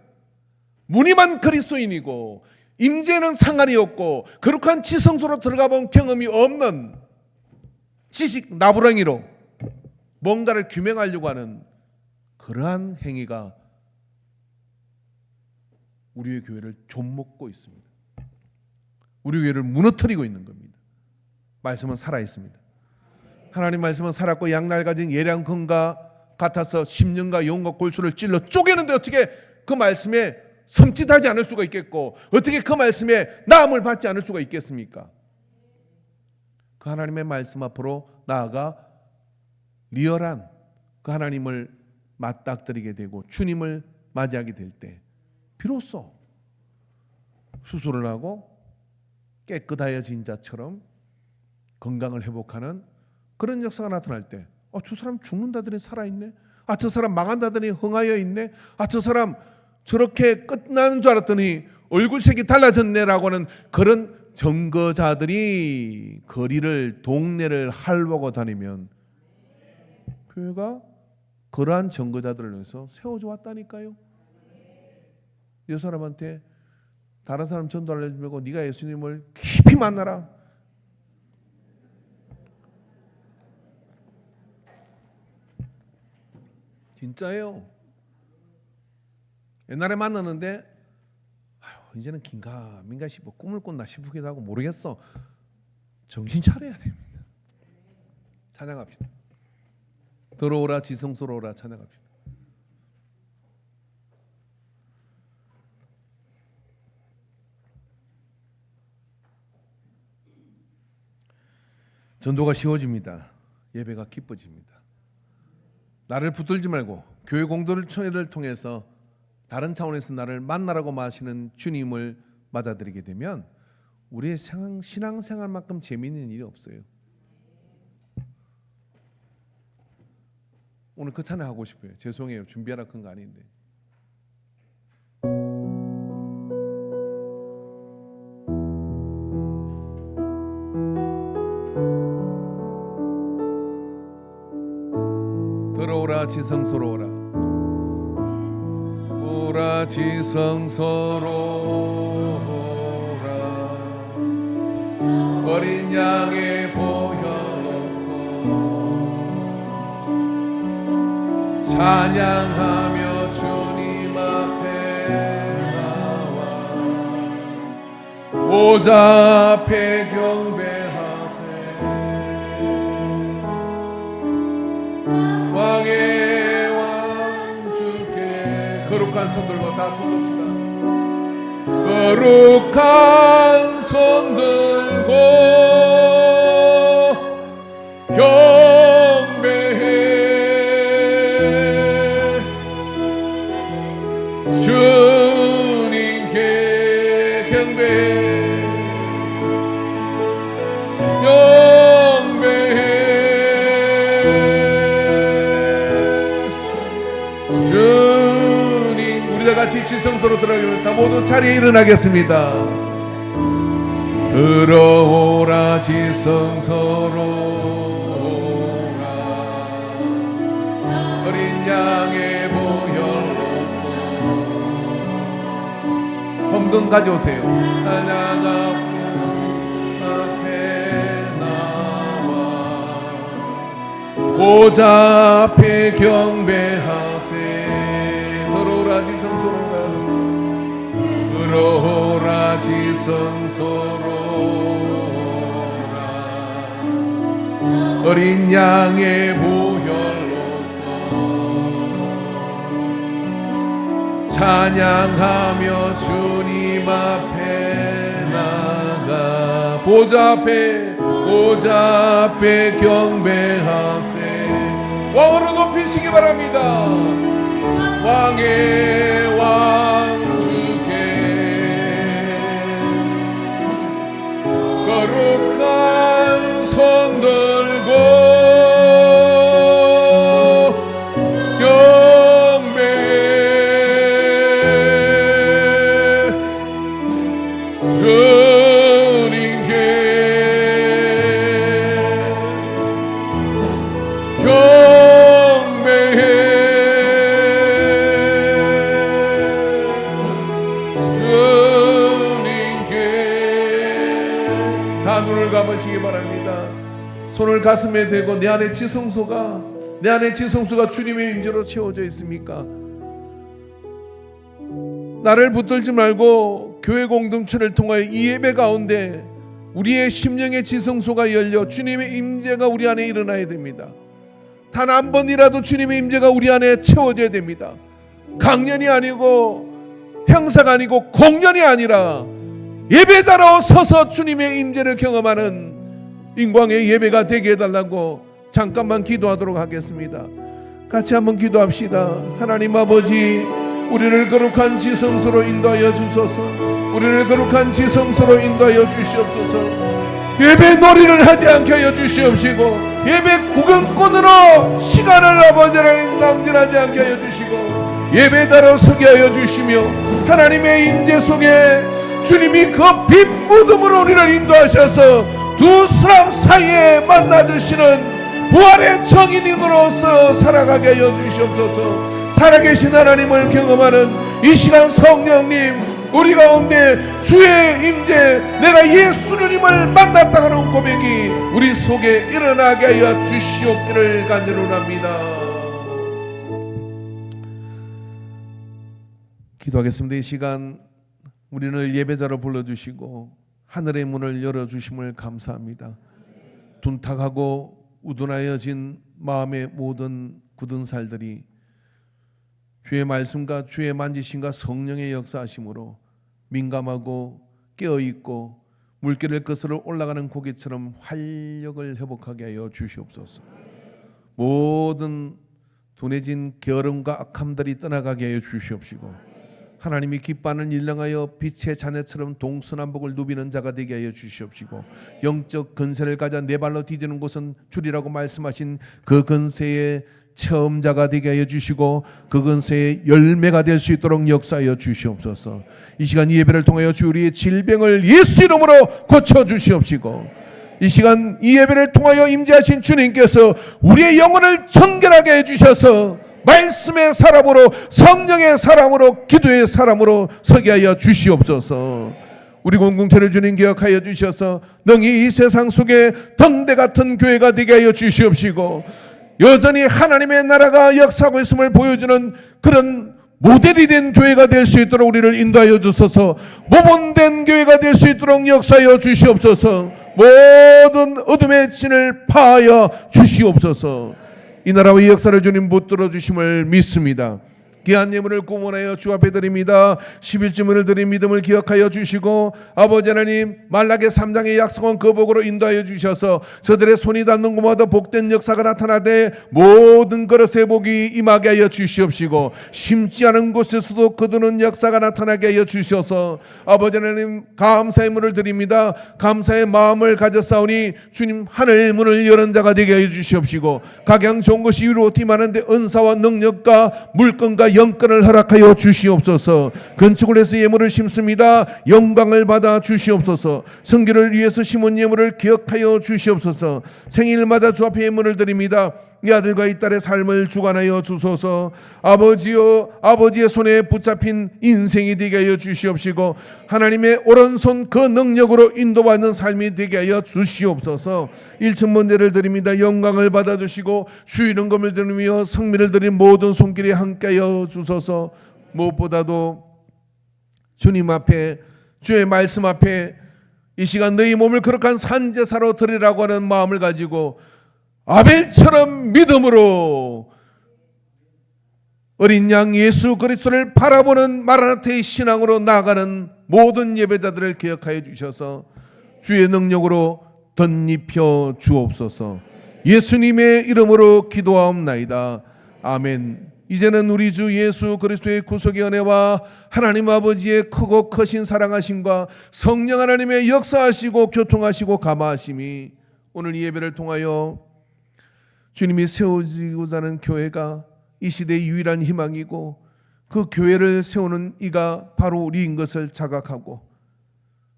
무늬만 그리스도인이고 임재는 상관이 없고 거룩한 지성소로 들어가 본 경험이 없는 지식 나부랭이로 뭔가를 규명하려고 하는 그러한 행위가 우리의 교회를 좀먹고 있습니다. 우리 교회를 무너뜨리고 있는 겁니다. 말씀은 살아있습니다. 하나님 말씀은 살았고 양날 가진 예량금과 같아서 심령과 영과 골수를 찔러 쪼개는데 어떻게 그 말씀에 섬찟하지 않을 수가 있겠고, 어떻게 그 말씀에 나음을 받지 않을 수가 있겠습니까? 그 하나님의 말씀 앞으로 나아가 리얼한 그 하나님을 맞닥뜨리게 되고 주님을 맞이하게 될 때 비로소 수술을 하고 깨끗하여진 자처럼 건강을 회복하는 그런 역사가 나타날 때, 저 사람 죽는다더니 살아있네. 저 사람 망한다더니 흥하여 있네. 저 사람 저렇게 끝나는 줄 알았더니 얼굴색이 달라졌네라고 하는 그런 증거자들이 거리를, 동네를 할보고 다니면 교회가 그러한 증거자들을 위해서 세워져 왔다니까요. 이 사람한테 다른 사람 전도 알려주고 네가 예수님을 깊이 만나라. 진짜예요. 옛날에 만났는데 이제는 긴가민가 싶어, 꿈을 꿨나 싶기도 하고 모르겠어. 정신 차려야 됩니다. 찬양합시다. 들어오라 지성소로 오라 찬양합시다. 전도가 쉬워집니다. 예배가 기뻐집니다. 나를 붙들지 말고 교회 공동체를 통해서 다른 차원에서 나를 만나라고 마시는 주님을 맞아들이게 되면 우리의 신앙생활만큼 재미있는 일이 없어요. 오늘 그 찬양하고 싶어요. 죄송해요. 준비하라 큰 거 아닌데. 들어오라 지성소로 오라. 오라 지성소로 오라. 어린 양의 보혈로서 찬양하며 주님 앞에 나와 보좌 앞에 경배하세. 왕의 왕 주께 거룩한 손 들고 다 손 듭시다. 거룩한 손 들고 경배해 주님께 경배해 경배해 주님. 우리 다 같이 지성소로 들어가겠습니다. 모두 자리에 일어나겠습니다. 들어오라 지성소로 오라. 어린 양의 보혈로서 헌금 가져오세요. 찬양하며 앞에 나와 보좌 앞에 경배하세. 들어오라 지성소로 오라. 들어오라 지성소로 어린 양의 보혈로서 찬양하며 주님 앞에 나가 보좌 앞에 경배하세. 왕으로 높이시기 바랍니다. 왕의 왕 주께 거룩한 손 들고 경배해 주님께 경배해 주님께. 다 눈을 감으시기 바랍니다. 손을 가슴에 대고 내 안에 지성소가 주님의 임재로 채워져 있습니까? 나를 붙들지 말고 교회 공동체를 통하여 이 예배 가운데 우리의 심령의 지성소가 열려 주님의 임재가 우리 안에 일어나야 됩니다. 단 한 번이라도 주님의 임재가 우리 안에 채워져야 됩니다. 강연이 아니고 행사가 아니고 공연이 아니라 예배자로 서서 주님의 임재를 경험하는 인광의 예배가 되게 해달라고 잠깐만 기도하도록 하겠습니다. 같이 한번 기도합시다. 하나님 아버지, 우리를 거룩한 지성소로 인도하여 주소서. 우리를 거룩한 지성소로 인도하여 주시옵소서. 예배 놀이를 하지 않게 하여 주시옵시고 예배 구경꾼으로 시간을 아버지를 남진하지 않게 하여 주시고 예배자로 서게 하여 주시며 하나님의 임재 속에 주님이 그 빛 무덤으로 우리를 인도하셔서 두 사람 사이에 만나주시는 부활의 정인으로서 살아가게 하여 주시옵소서. 살아계신 하나님을 경험하는 이 시간 성령님, 우리 가운데 주의 임재, 내가 예수님을 만났다는 고백이 우리 속에 일어나게 하여 주시옵기를 간절합니다. 기도하겠습니다. 이 시간 우리를 예배자로 불러주시고 하늘의 문을 열어주심을 감사합니다. 둔탁하고 우둔하여진 마음의 모든 굳은 살들이 주의 말씀과 주의 만지심과 성령의 역사하심으로 민감하고 깨어있고 물결을 거스러 올라가는 고기처럼 활력을 회복하게 하여 주시옵소서. 모든 둔해진 게으름과 악함들이 떠나가게 하여 주시옵시고 하나님이 기뻐하는 일렁하여 빛의 자녀처럼 동서남북을 누비는 자가 되게 하여 주시옵시고 영적 근세를 가져 네 발로 디디는 곳은 주리라고 말씀하신 그 근세의 체험자가 되게 하여 주시고 그 근세의 열매가 될 수 있도록 역사하여 주시옵소서. 이 시간 이 예배를 통하여 주 우리의 질병을 예수 이름으로 고쳐 주시옵시고 이 시간 이 예배를 통하여 임재하신 주님께서 우리의 영혼을 정결하게 해주셔서 말씀의 사람으로, 성령의 사람으로, 기도의 사람으로 서게 하여 주시옵소서. 우리 공동체를 주님 기억하여 주셔서 능히 이 세상 속에 등대 같은 교회가 되게 하여 주시옵시고, 여전히 하나님의 나라가 역사하고 있음을 보여주는 그런 모델이 된 교회가 될 수 있도록 우리를 인도하여 주소서. 모범된 교회가 될 수 있도록 역사하여 주시옵소서. 모든 어둠의 진을 파하여 주시옵소서. 이 나라와 이 역사를 주님 붙들어 주심을 믿습니다. 귀한 예물을 구원하여 주 앞에 드립니다. 11주문을 드린 믿음을 기억하여 주시고, 아버지 하나님, 말라기 3장의 약속한 그 복으로 인도하여 주셔서 저들의 손이 닿는 곳마다 복된 역사가 나타나되 모든 그릇의 복이 임하게 하여 주시옵시고, 심지 않은 곳에서도 거두는 역사가 나타나게 하여 주셔서 아버지 하나님, 감사의 문을 드립니다. 감사의 마음을 가졌사오니 주님, 하늘 문을 여는 자가 되게 하여 주시옵시고, 각양 좋은 것이 이루어지기 많은데 은사와 능력과 물건과 영권을 허락하여 주시옵소서. 건축을 해서 예물을 심습니다. 영광을 받아 주시옵소서. 성교를 위해서 심은 예물을 기억하여 주시옵소서. 생일마다 주 앞에 예물을 드립니다. 이 아들과 이 딸의 삶을 주관하여 주소서. 아버지여, 아버지의 손에 붙잡힌 인생이 되게 하여 주시옵시고, 하나님의 오른손 그 능력으로 인도받는 삶이 되게 하여 주시옵소서. 1층 문제를 드립니다. 영광을 받아주시고 주 이름을 드리며 성미를 드린 모든 손길이 함께하여 주소서. 무엇보다도 주님 앞에, 주의 말씀 앞에 이 시간 너희 몸을 거룩한 산제사로 드리라고 하는 마음을 가지고 아벨처럼 믿음으로 어린 양 예수 그리스도를 바라보는 마라나타의 신앙으로 나아가는 모든 예배자들을 기억하여 주셔서 주의 능력으로 덧입혀 주옵소서. 예수님의 이름으로 기도하옵나이다. 아멘. 이제는 우리 주 예수 그리스도의 구속의 은혜와 하나님 아버지의 크고 크신 사랑하심과 성령 하나님의 역사하시고 교통하시고 감화하심이 오늘 이 예배를 통하여 주님이 세워지고자 하는 교회가 이 시대의 유일한 희망이고, 그 교회를 세우는 이가 바로 우리인 것을 자각하고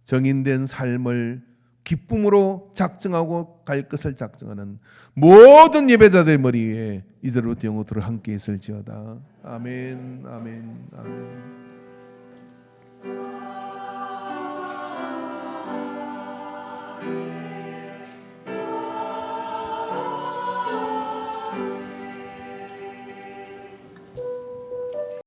정인된 삶을 기쁨으로 작정하고 갈 것을 작정하는 모든 예배자들 머리에 이제로부터 영원토록 함께 있을지어다. 아멘, 아멘, 아멘.